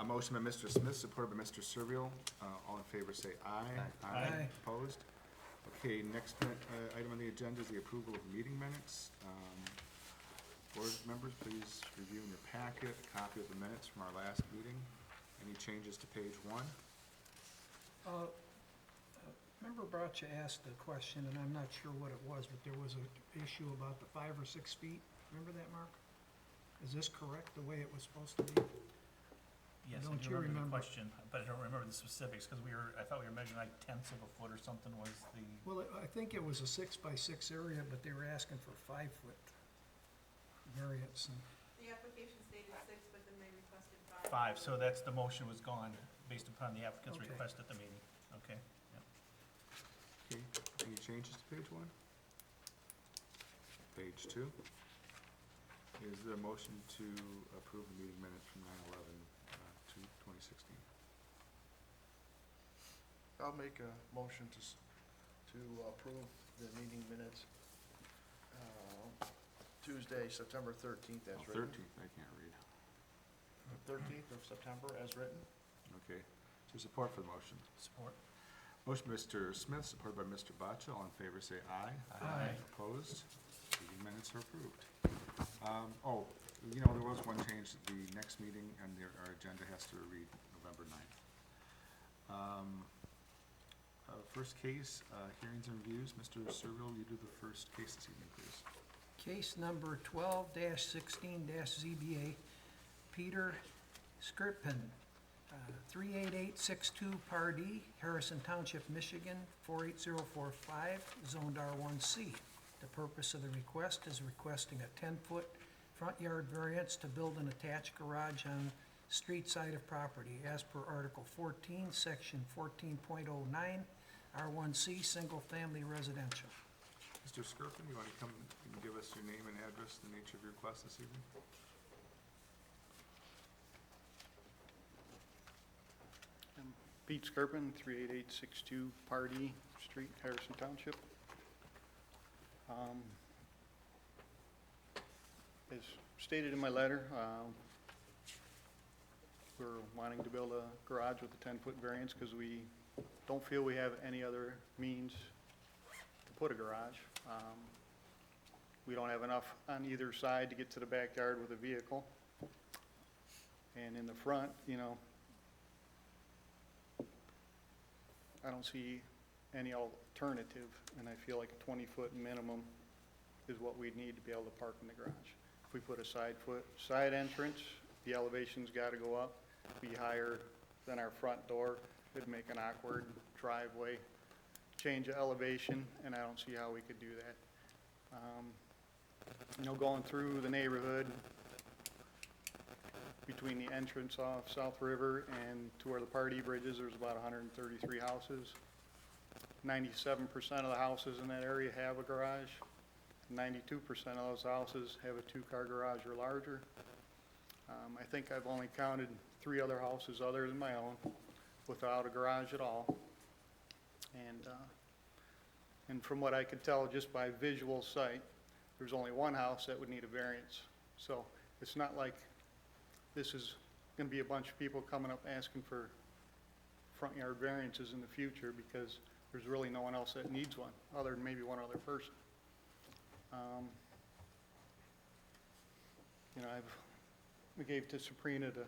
A motion by Mr. Smith, supported by Mr. Servil. All in favor say aye. Aye. Opposed? Okay, next item on the agenda is the approval of meeting minutes. Board members, please review in your packet a copy of the minutes from our last meeting. Any changes to page 1? Member Bracha asked a question, and I'm not sure what it was, but there was an issue about the 5 or 6 feet. Remember that, Mark? Is this correct, the way it was supposed to be? Yes, I Don't do you remember the remember? question, but I don't remember the specifics, because I thought we were measuring like tenths of a foot or something was the, Well, I think it was a 6 by 6 area, but they were asking for 5-foot variance. And The application stated 6, but then they requested 5. 5, so that's, the motion was gone based upon the applicant's Okay. request at the meeting, okay? Yep. Okay, any changes to page 1? Page 2? Is there a motion to approve the meeting minutes from 9/11 to 2016? I'll make a motion to approve the meeting minutes, Tuesday, September 13th as written. 13th, I can't read. 13th of September as written. Okay, is there support for the motion? Support? Motion by Mr. Smith, supported by Mr. Boccia. All in favor say aye. Aye. Opposed? Meeting minutes are approved. There was one change. The next meeting and our agenda has to read November 9th. First case, hearings and reviews. Mr. Servil, you do the first case this evening, please. Case number 12-16-ZBA, Peter Skripin, 38862 Pardee, Harrison Township, Michigan, 48045, zoned R1C. The purpose of the request is requesting a 10-foot front yard variance to build an attached garage on street side of property as per Article 14, Section 14.09, R1C, single-family residential. Mr. Skirpin, you want to come and give us your name and address, the nature of your request this evening? Pete Skirpin, 38862 Pardee Street, Harrison Township. As stated in my letter, we're wanting to build a garage with a 10-foot variance because we don't feel we have any other means to put a garage. We don't have enough on either side to get to the backyard with a vehicle. And in the front, I don't see any alternative, and I feel like a 20-foot minimum is what we'd need to be able to park in the garage. If we put a side entrance, the elevation's gotta go up, be higher than our front door. It'd make an awkward driveway, change of elevation, and I don't see how we could do that. Going through the neighborhood, between the entrance off South River and to where the Pardee Bridge is, there's about 133 houses. 97% of the houses in that area have a garage. 92% of those houses have a 2-car garage or larger. I think I've only counted 3 other houses other than my own without a garage at all. And from what I could tell just by visual sight, there's only one house that would need a variance. So it's not like this is going to be a bunch of people coming up asking for front yard variances in the future because there's really no one else that needs one, other than maybe one other person. I gave to Sabrina to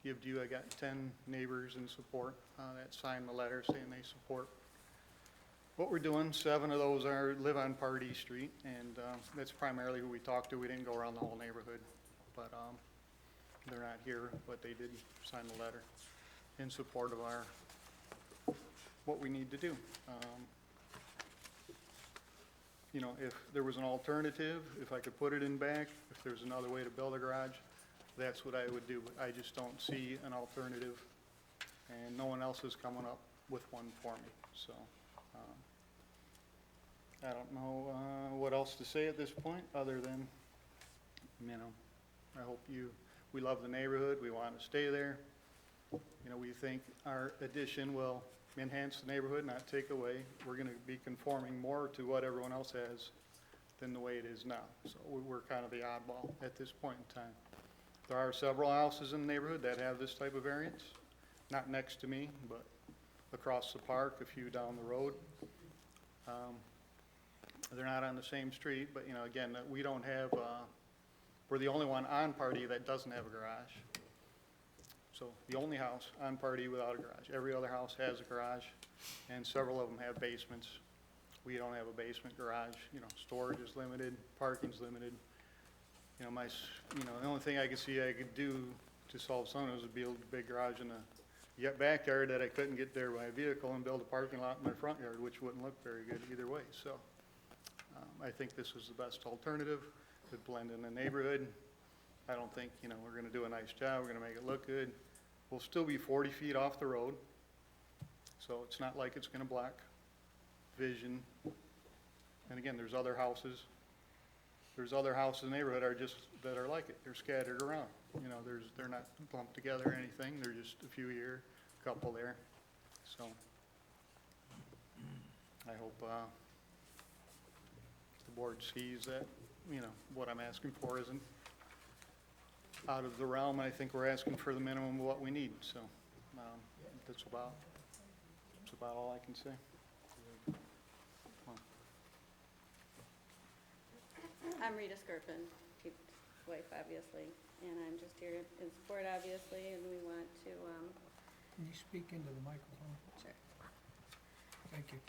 give to you. I got 10 neighbors in support that signed the letter saying they support what we're doing. 7 of those live on Pardee Street, and that's primarily who we talked to. We didn't go around the whole neighborhood, but they're not here, but they did sign the letter in support of what we need to do. If there was an alternative, if I could put it in back, if there's another way to build a garage, that's what I would do. But I just don't see an alternative, and no one else is coming up with one for me. So I don't know what else to say at this point, other than, I hope we love the neighborhood, we want to stay there. We think our addition will enhance the neighborhood, not take away. We're going to be conforming more to what everyone else has than the way it is now. So we're kind of the oddball at this point in time. There are several houses in the neighborhood that have this type of variance, not next to me, but across the park, a few down the road. They're not on the same street, but, you know, again, we don't have, we're the only one on Pardee that doesn't have a garage. So the only house on Pardee without a garage. Every other house has a garage, and several of them have basements. We don't have a basement garage, you know, storage is limited, parking's limited. You know, the only thing I could see I could do to solve some of those would build a big garage in the backyard that I couldn't get there by vehicle and build a parking lot in my front yard, which wouldn't look very good either way, so. I think this is the best alternative, could blend in the neighborhood. I don't think, you know, we're gonna do a nice job, we're gonna make it look good. We'll still be 40 feet off the road, so it's not like it's gonna block vision. And again, there's other houses in the neighborhood that are like it, they're scattered around. You know, they're not lumped together or anything, they're just a few here, a couple there, so. I hope, the board sees that, you know, what I'm asking for isn't out of the realm. I think we're asking for the minimum of what we need, so, that's about all I can say. I'm Rita Skirpin, Pete's wife, obviously, and I'm just here in support, obviously, and we want to, Can you speak into the microphone? sure. Thank you.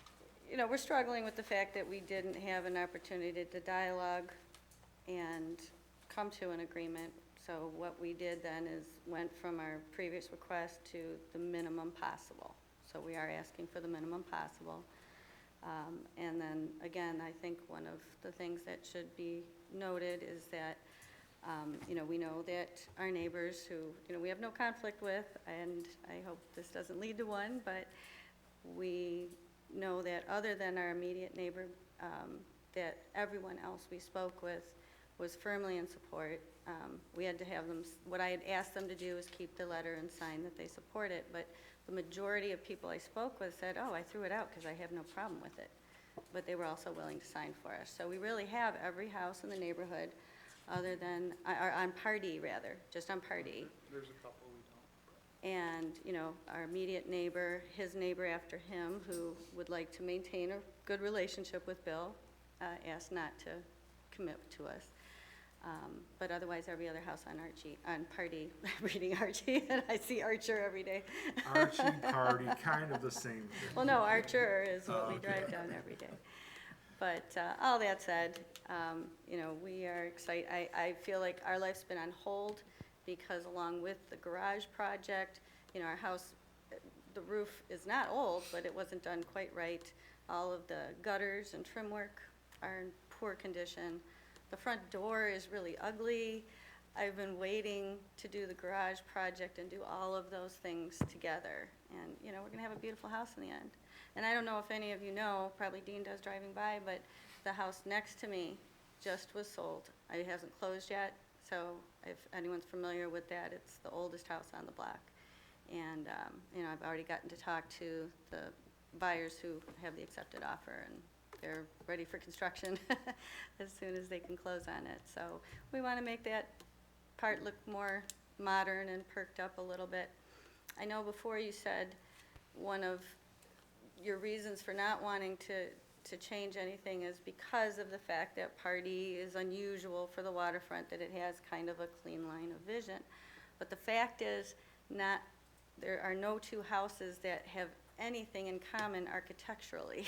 You know, we're struggling with the fact that we didn't have an opportunity to dialogue and come to an agreement. So what we did then is went from our previous request to the minimum possible. So we are asking for the minimum possible. And then, again, I think one of the things that should be noted is that, you know, we know that our neighbors who, you know, we have no conflict with, and I hope this doesn't lead to one, but we know that other than our immediate neighbor, that everyone else we spoke with was firmly in support. We had to have them, what I had asked them to do is keep the letter and sign that they support it, but the majority of people I spoke with said, oh, I threw it out because I have no problem with it. But they were also willing to sign for us. So we really have every house in the neighborhood other than, on Pardee rather, just on Pardee. There's a couple we don't. And, you know, our immediate neighbor, his neighbor after him, who would like to maintain a good relationship with Bill, asked not to commit to us. But otherwise, every other house on Pardee, I'm reading Archie, and I see Archer every day. Archie, Pardee, kind of the same thing. Well, no, Archer is what Oh, we okay. drive down every day. But all that said, you know, we are excited. I feel like our life's been on hold because along with the garage project, you know, our house, the roof is not old, but it wasn't done quite right. All of the gutters and trim work are in poor condition. The front door is really ugly. I've been waiting to do the garage project and do all of those things together. And, you know, we're gonna have a beautiful house in the end. And I don't know if any of you know, probably Dean does driving by, but the house next to me just was sold. It hasn't closed yet, so if anyone's familiar with that, it's the oldest house on the block. And, you know, I've already gotten to talk to the buyers who have the accepted offer, and they're ready for construction as soon as they can close on it. So we want to make that part look more modern and perked up a little bit. I know before you said one of your reasons for not wanting to change anything is because of the fact that Pardee is unusual for the waterfront, that it has kind of a clean line of vision. But the fact is, there are no two houses that have anything in common architecturally.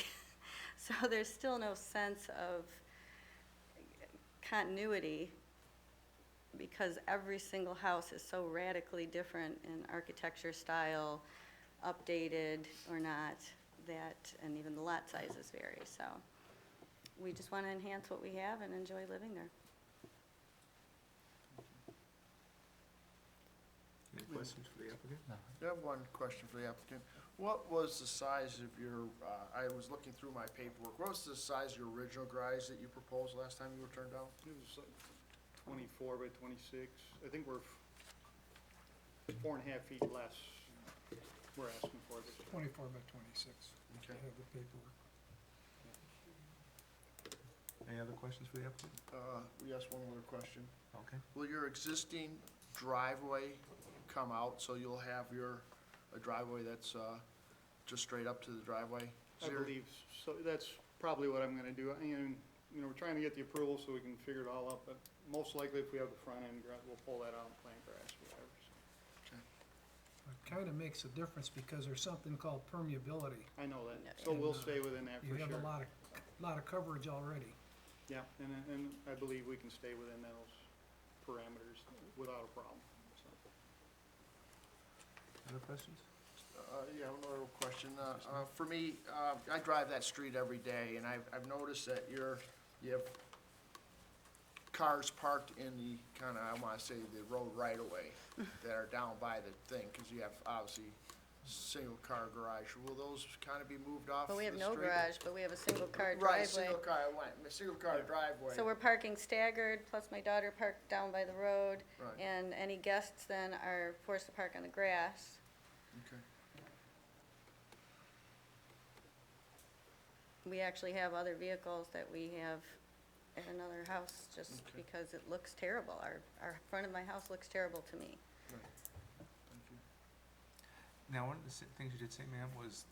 So there's still no sense of continuity because every single house is so radically different in architecture style, updated or not, and even the lot sizes vary. So we just want to enhance what we have and enjoy living there. Any questions for the applicant? I have one question for the applicant. What was the size of your, I was looking through my paperwork, what was the size of your original garage that you proposed last time you were turned down? It was like 24 by 26. I think we're 4.5 feet less we're asking for this. 24 by 26. Okay. I have the paperwork. Any other questions for the applicant? We asked one other question. Okay. Will your existing driveway come out, so you'll have a driveway that's, just straight up to the driveway? I believe, so that's probably what I'm gonna do. And, you know, we're trying to get the approval so we can figure it all up, but most likely if we have the front end, we'll pull that out and plant grass, whatever, so. It kind of makes a difference because there's something called permeability. I know that, so we'll stay within that You for have sure. a lot of coverage already. Yeah, and I believe we can stay within those parameters without a problem, so. Other questions? Yeah, another question. For me, I drive that street every day, and I've noticed that you have cars parked in the kinda, I wanna say, the road right away that are down by the thing, cause you have obviously single car garage. Will those kinda be moved off the But we have street? no garage, but we have a single car Right, driveway. single car driveway. So we're parking staggered, plus my daughter parked down by the road. Right. And any guests then are forced to park on the grass. Okay. We actually have other vehicles that we have at another house just Okay. because it looks terrible. Our front of my house looks terrible to me. Right. Thank you. Now, one of the things you did say, ma'am, was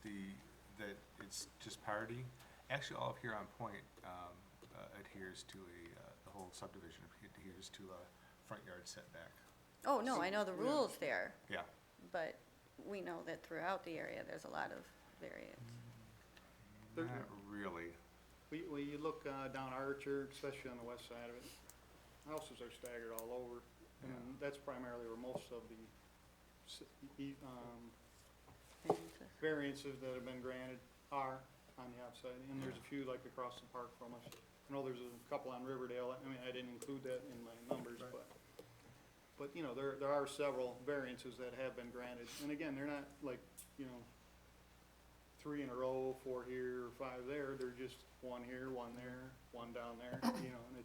that it's just party. Actually, all of Huron Point adheres to the whole subdivision adheres to a front yard setback. Oh, no, I know the Yeah. rules there, Yeah. but we know that throughout the area, there's a lot of variance. There- Not really. When you look down Archer, especially on the west side of it, houses are staggered all over, and Yeah. that's primarily where most of the Variances. variances that have been granted are on the outside, and there's a few like across the park from us. I know there's a couple on Riverdale, I mean, I didn't include that in my numbers, Right. but, you know, there are several variances that have been granted, and again, they're not like, you know, 3 in a row, 4 here, 5 there, they're just 1 here, 1 there, 1 down there, you know, and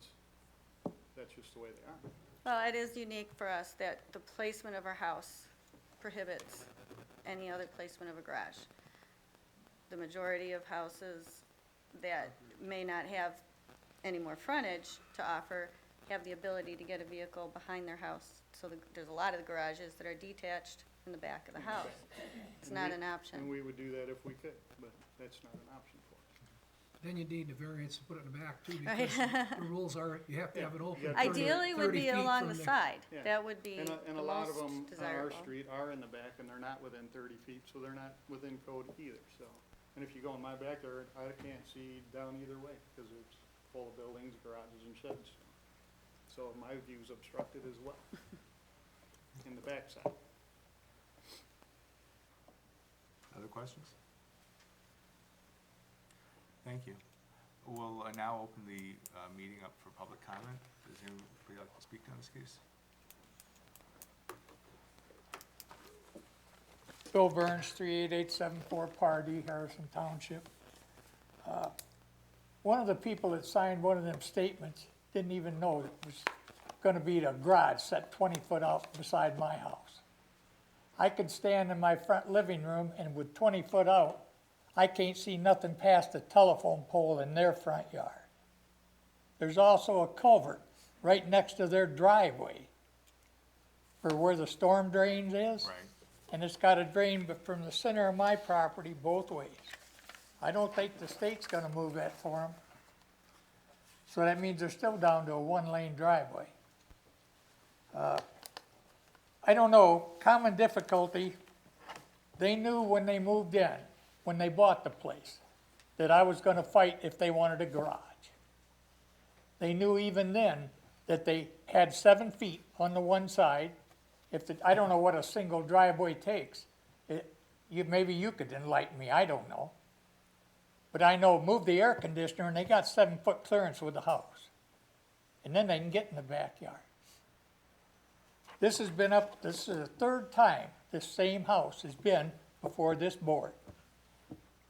that's just the way they are. Well, it is unique for us that the placement of our house prohibits any other placement of a garage. The majority of houses that may not have any more frontage to offer have the ability to get a vehicle behind their house. So there's a lot of the garages that are detached in the back of the house. It's And not we- an And option. we would do that if we could, but that's not an option for us. Then you need the variance to put it in the back too, Right. because the rules are, you have to have it open. Yeah. 30 Ideally would 30 be feet along from the side. Yeah. That would be And the a lot of most them on our desirable. street are in the back, and they're not within 30 feet, so they're not within code either, so. And if you go in my backyard, I can't see down either way, because it's full of buildings, garages, and sheds. So my view's obstructed as well, in the backside. Other questions? Thank you. We'll now open the meeting up for public comment. Does anybody like to speak on this case? Bill Burns, 38874 Pardee, Harrison Township. One of the people that signed one of them statements didn't even know it was gonna be the garage set 20 foot out beside my house. I could stand in my front living room and with 20 foot out, I can't see nothing past the telephone pole in their front yard. There's also a culvert right next to their driveway for where the storm drains is. Right. And it's got a drain but from the center of my property both ways. I don't think the state's gonna move that for them. So that means they're still down to a 1-lane driveway. I don't know, common difficulty, they knew when they moved in, when they bought the place, that I was gonna fight if they wanted a garage. They knew even then that they had 7 feet on the one side. I don't know what a single driveway takes. Maybe you could enlighten me, I don't know. But I know, move the air conditioner and they got 7 foot clearance with the house. And then they can get in the backyard. This is the 3rd time this same house has been before this board.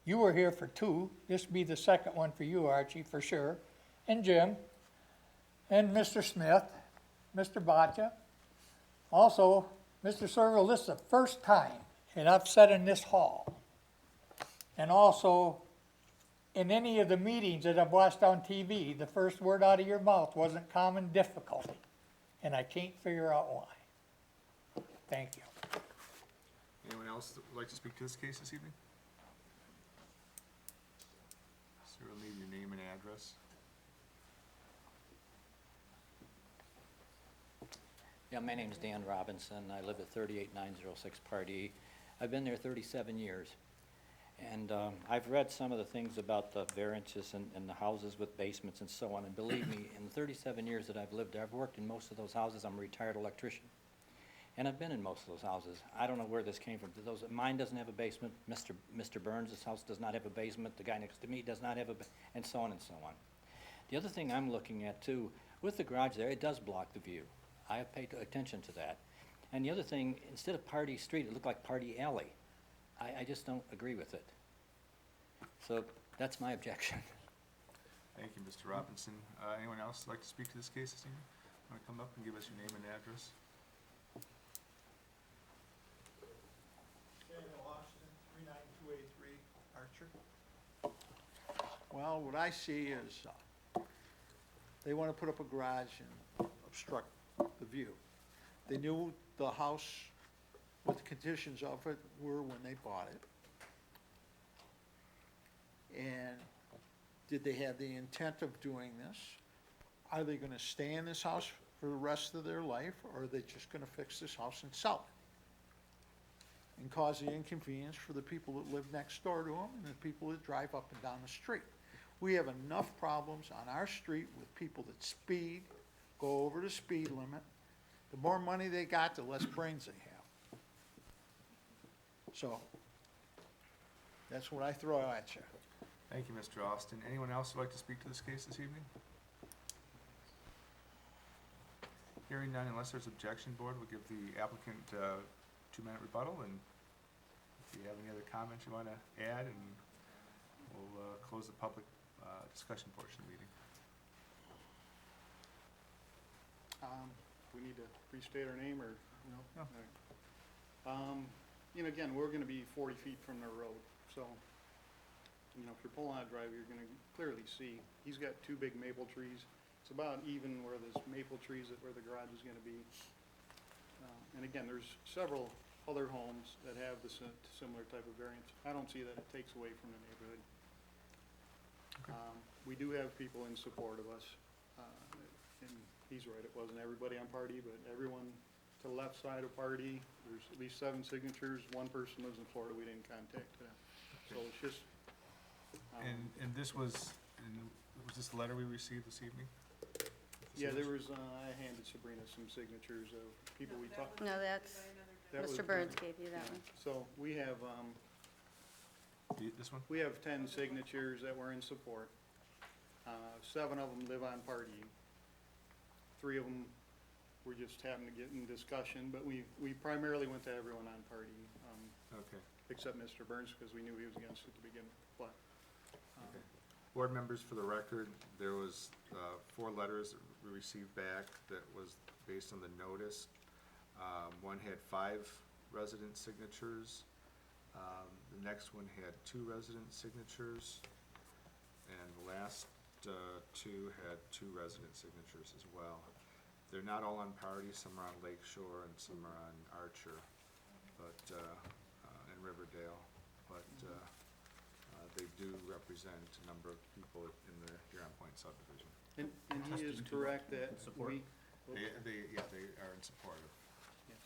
You were here for 2, this will be the 2nd one for you, Archie, for sure, and Jim, and Mr. Smith, Mr. Boccia. Also, Mr. Serval, this is the 1st time, and I've sat in this hall. And also, in any of the meetings that I've watched on TV, the first word out of your mouth wasn't common difficulty. And I can't figure out why. Thank you. Anyone else that would like to speak to this case this evening? Sir, we'll need your name and address. Yeah, my name's Dan Robinson. I live at 38906 Pardee. I've been there 37 years. And I've read some of the things about the variances and the houses with basements and so on. And believe me, in the 37 years that I've lived there, I've worked in most of those houses. I'm a retired electrician. And I've been in most of those houses. I don't know where this came from. Mine doesn't have a basement. Mr. Burns' house does not have a basement. The guy next to me does not have and so on and so on. The other thing I'm looking at too, with the garage there, it does block the view. I have paid attention to that. And the other thing, instead of Pardee Street, it looked like Pardee Alley. I just don't agree with it. So that's my objection. Thank you, Mr. Robinson. Anyone else like to speak to this case this evening? Want to come up and give us your name and address? Daniel Austin, 39283 Archer. Well, what I see is, they want to put up a garage and obstruct the view. They knew the house, what the conditions of it were when they bought it. And did they have the intent of doing this? Are they gonna stay in this house for the rest of their life, or are they just gonna fix this house and sell it? And cause the inconvenience for the people that live next door to them and the people that drive up and down the street. We have enough problems on our street with people that speed, go over the speed limit. The more money they got, the less brains they have. So, that's what I throw at you. Thank you, Mr. Austin. Anyone else who'd like to speak to this case this evening? Hearing none, unless there's objection, board, we'll give the applicant a 2-minute rebuttal, and if you have any other comments you want to add, and we'll close the public discussion portion of the meeting. We need to restate our name, or, no? No. All right. You know, again, we're gonna be 40 feet from the road, so, you know, if you're pulling out a drive, you're gonna clearly see, he's got 2 big maple trees. It's about even where there's maple trees where the garage is gonna be. And again, there's several other homes that have the similar type of variance. I don't see that it takes away from the neighborhood. We do have people in support of us, and he's right, it wasn't everybody on Pardee, but everyone to the left side of Pardee. There's at least 7 signatures. One person lives in Florida, we didn't contact them. So it's just, And this was this the letter we received this evening? yeah, there was, I handed Sabrina some signatures of people we talked. No, that's, That was Mr. Burns gave you that one. So we have, This one? we have 10 signatures that were in support. 7 of them live on Pardee. 3 of them were just happened to get in discussion, but we primarily went to everyone on Pardee, Okay. except Mr. Burns, because we knew he was against it to begin with. But, Okay. Board members, for the record, there was 4 letters that we received back that was based on the notice. One had 5 resident signatures. The next one had 2 resident signatures. And the last 2 had 2 resident signatures as well. They're not all on Pardee, some are on Lake Shore and some are on Archer, but, and Riverdale. But, they do represent a number of people in the Huron Point subdivision. and he is Testing to correct that support. we, They are in support of. yes.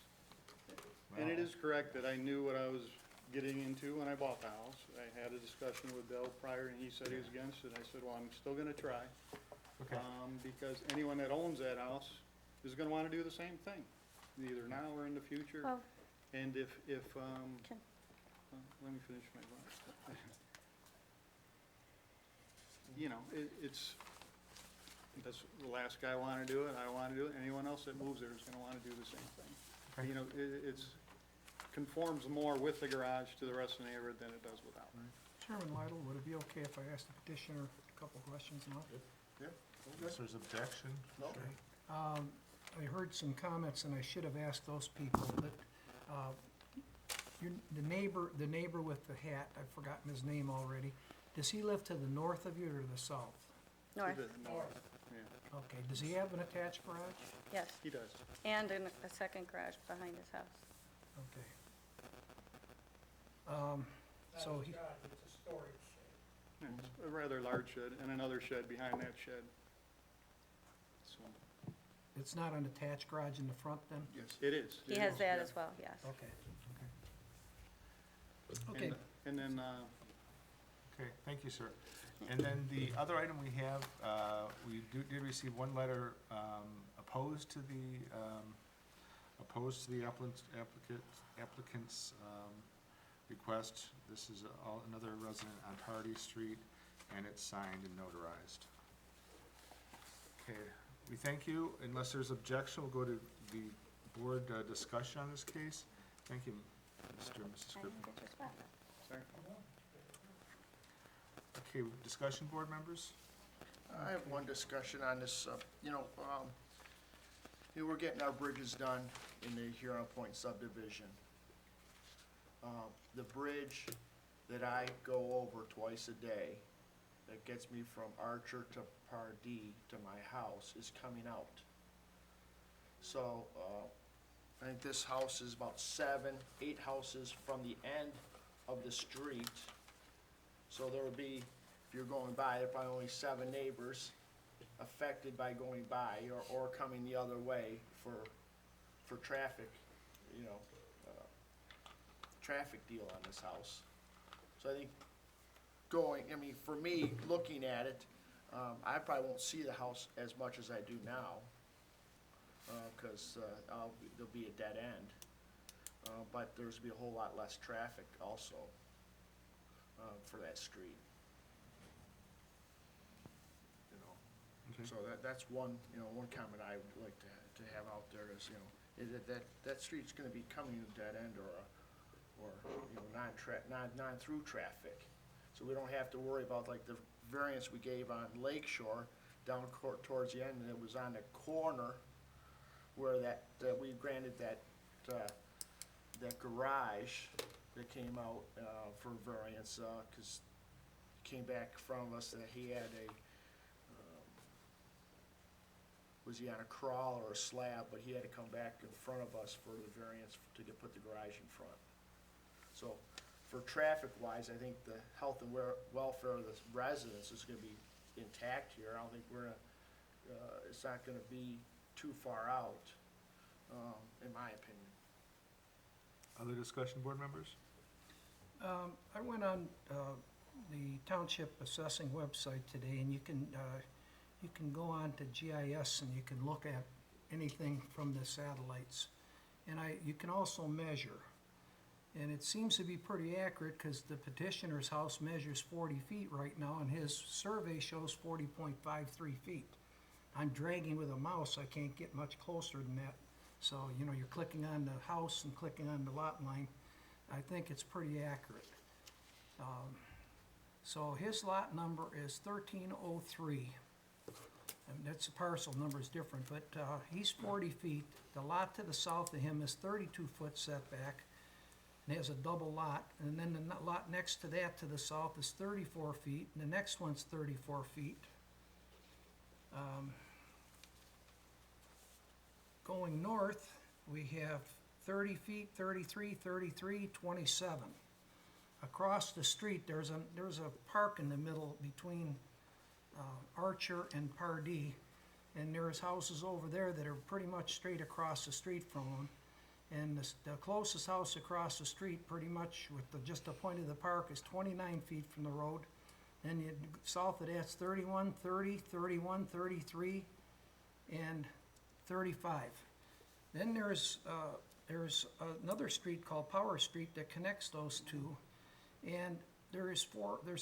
And it is correct that I knew what I was getting into when I bought the house. I had a discussion with Bill prior, and he said he was against it. I said, well, I'm still gonna try. Okay. Because anyone that owns that house is gonna wanna do the same thing, either now or in the future. Well, And if, Can- let me finish my thought. You know, that's the last guy wanna do it, I wanna do it, anyone else that moves there is gonna wanna do the same thing. Okay. You know, it's conforms more with the garage to the rest of the neighborhood than it does without. Chairman Lytle, would it be okay if I asked the petitioner a couple questions now? Unless there's objection. I heard some comments, and I should have asked those people, but, the neighbor with the hat, I've forgotten his name already, does he live to the north of you or the south? north, Yeah, Okay, does he have an attached garage? yes, he does. and a second garage behind his house. Okay. So he, It's a rather large shed and another shed behind that shed. So, it's not an attached garage in the front then? Yes. it is. He it has is, that yeah. as well, yes. Okay. Okay, And then, Okay, thank you, sir. And then the other item we have, we did receive one letter opposed to the applicant's request. This is another resident on Hardy Street, and it's signed and notarized. Okay, we thank you. Unless there's objection, we'll go to the board discussion on this case. Thank you, Mr. and Mrs. I Griffin. didn't get your spot. sorry. Okay, discussion, board members? I have one discussion on this, we're getting our bridges done in the Huron Point subdivision. The bridge that I go over twice a day, that gets me from Archer to Pardee to my house, is coming out. So, I think this house is about 8 houses from the end of the street. So there would be, if you're going by, there are probably only 7 neighbors affected by going by or coming the other way for traffic, traffic deal on this house. So I think for me, looking at it, I probably won't see the house as much as I do now, because there'll be a dead end. But there's be a whole lot less traffic also for that street. Okay. So that's one comment I would like to have out there is, is that street's gonna be coming to a dead end or non-through traffic. So we don't have to worry about like the variance we gave on Lake Shore down towards the end, and it was on the corner where that we granted that garage that came out for variance, cause it came back from us that he had was he on a crawl or a slab, but he had to come back in front of us for the variance to put the garage in front. So, for traffic-wise, I think the health and welfare of the residents is gonna be intact here. I don't think it's not gonna be too far out, in my opinion. Other discussion, board members? I went on the township assessing website today, and you can go on to GIS and you can look at anything from the satellites. And you can also measure. And it seems to be pretty accurate because the petitioner's house measures 40 feet right now and his survey shows 40.53 feet. I'm dragging with a mouse, I can't get much closer than that. So, you're clicking on the house and clicking on the lot line. I think it's pretty accurate. So his lot number is 1303. And that's the parcel number is different, but he's 40 feet. The lot to the south of him is 32-foot setback. And he has a double lot, and then the lot next to that to the south is 34 feet, and the next one's 34 feet. Going north, we have 30 feet, 33, 33, 27. Across the street, there's a park in the middle between Archer and Pardee, and there's houses over there that are pretty much straight across the street from them. And the closest house across the street, pretty much with just the point of the park, is 29 feet from the road. Then south of that's 31, 30, 31, 33, and 35. Then there's another street called Power Street that connects those two. And there's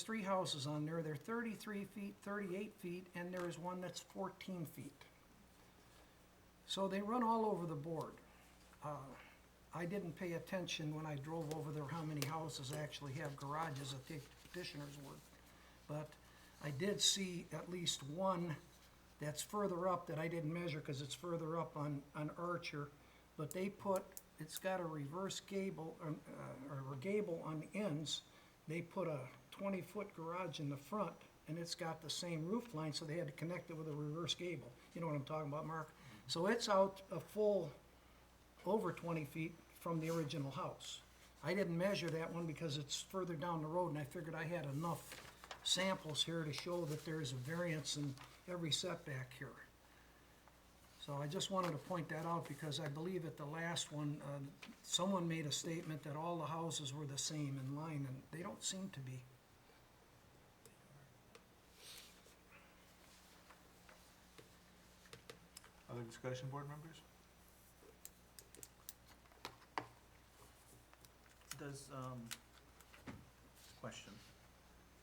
3 houses on there. They're 33 feet, 38 feet, and there is one that's 14 feet. So they run all over the board. I didn't pay attention when I drove over there how many houses actually have garages, I take the petitioner's word. But I did see at least one that's further up that I didn't measure because it's further up on Archer. But it's got a reverse gable, or a gable on the ends. They put a 20-foot garage in the front, and it's got the same roof line, so they had to connect it with a reverse gable. You know what I'm talking about, Mark? So it's out a full over 20 feet, from the original house. I didn't measure that one because it's further down the road, and I figured I had enough samples here to show that there is a variance in every setback here. So I just wanted to point that out because I believe at the last one, someone made a statement that all the houses were the same in line, and they don't seem to be. Other discussion, board members? Question,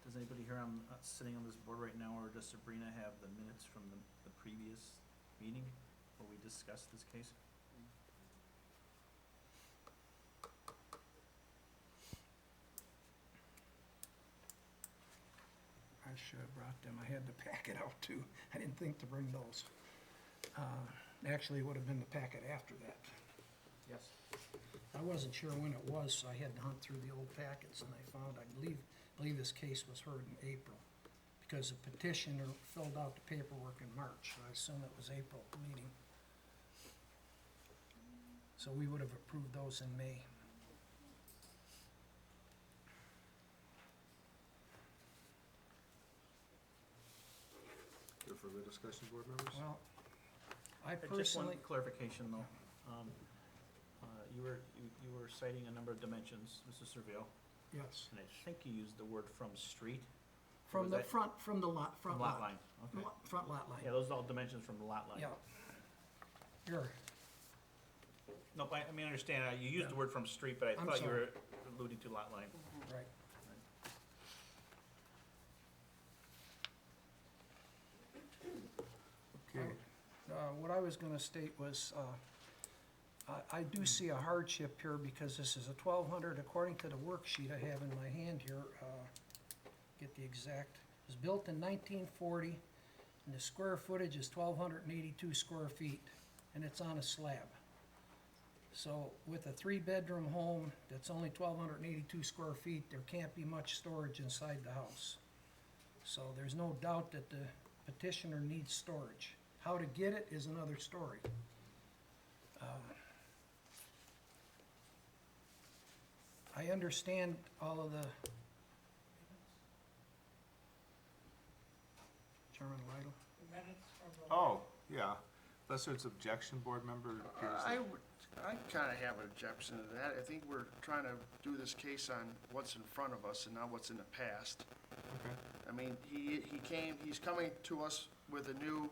does anybody here sitting on this board right now, or does Sabrina have the minutes from the previous meeting where we discussed this case? I should have brought them. I had the packet out too. I didn't think to bring those. Actually, it would have been the packet after that. Yes. I wasn't sure when it was, so I had to hunt through the old packets, and I found, I believe this case was heard in April, because the petitioner filled out the paperwork in March, so I assume it was April meeting. So we would have approved those in May. There further discussion, board members? Well, I Just one personally, clarification though. You were citing a number of dimensions, Mrs. Surveil, yes, and I think you used the word from street. from Was the that- front, from the lot, front From lot lot. line, okay. Front lot line, Yeah, those are all dimensions from the lot line. yeah. Here, Nope, I mean, I understand, you used the word from street, but I I'm thought you sorry. were alluding to lot line. right. Okay, What I was gonna state was, I do see a hardship here because this is a 1,200, according to the worksheet I have in my hand here, get the exact, it was built in 1940, and the square footage is 1,282 square feet, and it's on a slab. So with a 3-bedroom home that's only 1,282 square feet, there can't be much storage inside the house. So there's no doubt that the petitioner needs storage. How to get it is another story. I understand all of the. Chairman Lytle? oh, yeah, unless there's objection, board member, appears that- I kinda have an objection to that. I think we're trying to do this case on what's in front of us and not what's in the past. okay, I mean, he's coming to us with a new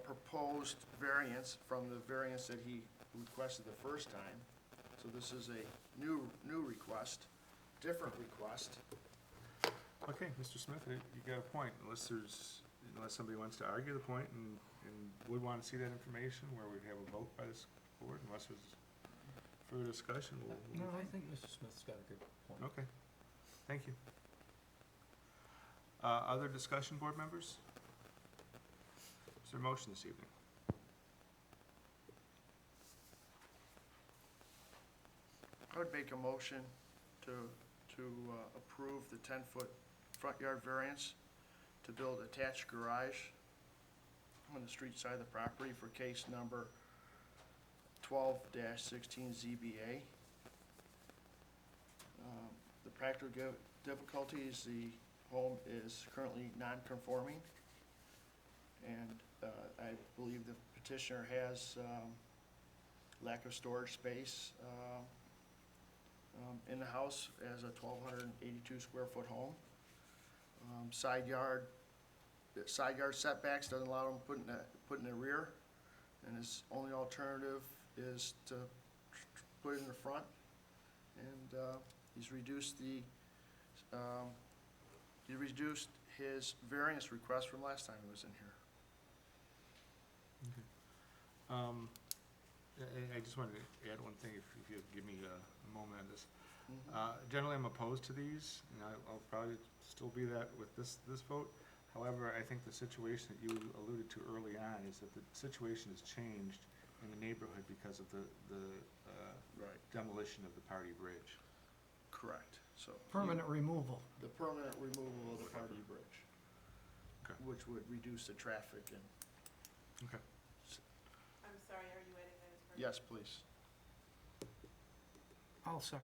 proposed variance from the variance that he requested the first time. So this is a new request, different request. okay, Mr. Smith, you got a point, unless somebody wants to argue the point and would want to see that information where we'd have a vote by this board, unless there's further discussion, we'll. No, I think Mr. Smith's got a good point. Okay, thank you. Other discussion, board members? Is there a motion this evening? I would make a motion to approve the 10-foot front yard variance to build attached garage on the street side of the property for case number 12-16 ZBA. The practical difficulty is the home is currently non-conforming, and I believe the petitioner has lack of storage space in the house as a 1,282 square foot home. Side yard setbacks doesn't allow him to put in the rear, and his only alternative is to put it in the front. And he's reduced his variance request from last time he was in here. I just wanted to add one thing, if you'd give me a moment on this. Generally, I'm opposed to these, and I'll probably still be that with this vote. However, I think the situation that you alluded to early on is that the situation has changed in the neighborhood because of the Right. demolition of the Party Bridge. Correct, so. permanent removal. The permanent removal of the Party Bridge. Okay. Which would reduce the traffic and, Okay. I'm sorry, are you adding that as part of? yes, please. I'll second.